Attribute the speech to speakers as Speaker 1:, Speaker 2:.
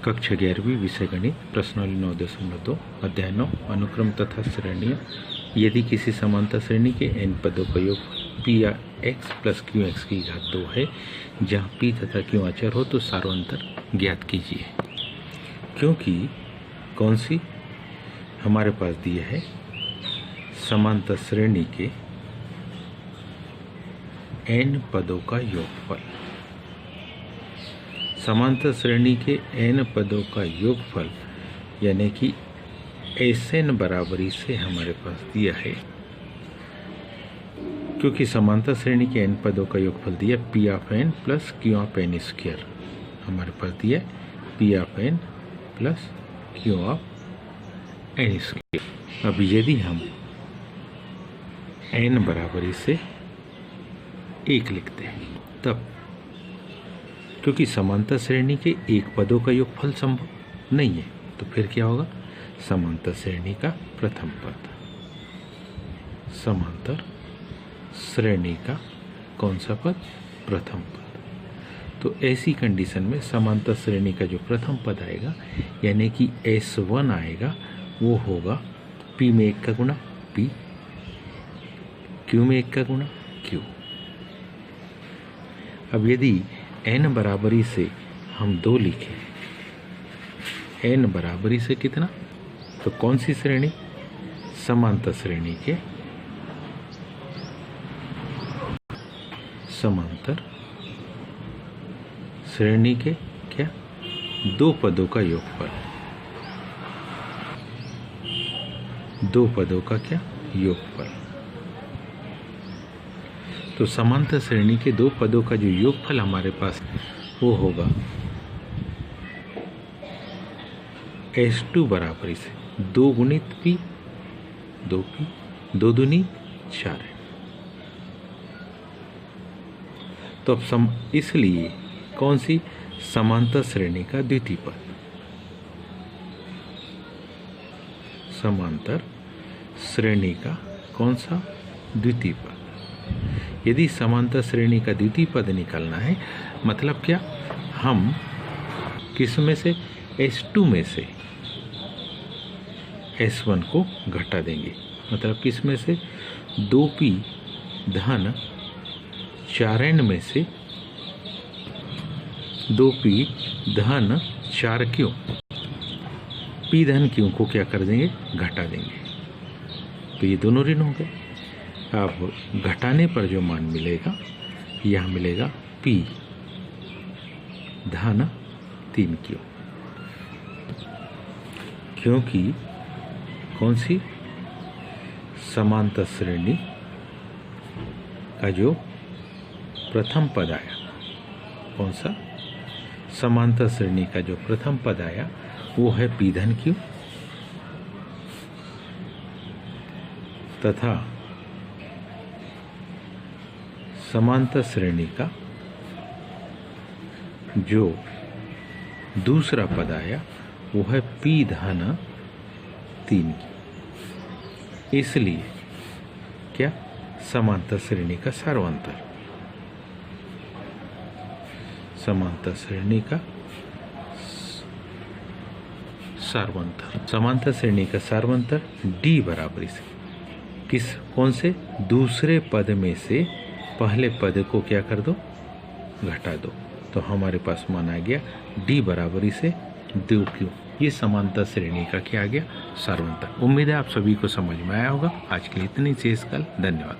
Speaker 1: कक्षा 11वीं विषय गणित प्रश्नावली 9.2 अध्याय 9 अनुक्रम तथा श्रेणियाँ। यदि किसी समांतर श्रेणी के n पदों का योग p या x प्लस क्यू एक्स की घात 2 है, जहाँ p तथा q अचर हो तो सार्वंतर ज्ञात कीजिए। क्योंकि कौन सी हमारे पास दिया है समांतर श्रेणी के n पदों का योगफल। समांतर श्रेणी के n पदों का योगफल यानी कि Sn बराबरी से हमारे पास दिया है। क्योंकि समांतर श्रेणी के n पदों का योगफल दिया p of n plus q of n square, हमारे पास दिया p of n plus q of n square. अब यदि हम n बराबरी से 1 लिखते हैं तब, क्योंकि समांतर श्रेणी के एक पदों का योगफल संभव नहीं है, तो फिर क्या होगा समांतर श्रेणी का प्रथम पद। समांतर श्रेणी का कौन सा पद? प्रथम पद। तो ऐसी कंडीशन में समांतर श्रेणी का जो प्रथम पद आएगा यानी कि S1 आएगा, वो होगा P में 1 का गुणा P, Q में 1 का गुणा Q। अब यदि n बराबरी से हम 2 लिखें, n बराबरी से कितना, तो कौन सी श्रेणी? समांतर श्रेणी के समांतर श्रेणी के क्या 2 पदों का योगफल, 2 पदों का क्या योगफल। तो समांतर श्रेणी के 2 पदों का जो योगफल हमारे पास वो होगा S2 बराबरी से 2 गुणित P, 2P, 2 दूनी 4 है। तो अब इसलिए कौन सी समांतर श्रेणी का द्वितीय पद? समांतर श्रेणी का कौन सा द्वितीय पद? यदि समांतर श्रेणी का द्वितीय पद निकालना है, मतलब क्या, हम किस में से S2 में से S1 को घटा देंगे। मतलब किस में से 2P धन 4n में से 2P धन 4Q, P धन Q को क्या कर देंगे? घटा देंगे। तो ये दोनों ऋण हो गए। अब घटाने पर जो मान मिलेगा, यह मिलेगा P धन 3Q, क्योंकि कौन सी समांतर श्रेणी का जो प्रथम पद आया, कौन सा समांतर श्रेणी का जो प्रथम पद आया वो है P धन Q, तथा समांतर श्रेणी का जो दूसरा पद आया वो है P धन 3Q। इसलिए क्या समांतर श्रेणी का सार्वंतर, समांतर श्रेणी का सार्वंतर, समांतर श्रेणी का सार्वंतर D बराबरी से किस कौन से दूसरे पद में से पहले पद को क्या कर दो? घटा दो। तो हमारे पास मान आ गया D बराबरी से 2Q। ये समांतर श्रेणी का क्या आ गया? सार्वंतर। उम्मीद है आप सभी को समझ में आया होगा। आज के लिए इतनी शेष कल। धन्यवाद।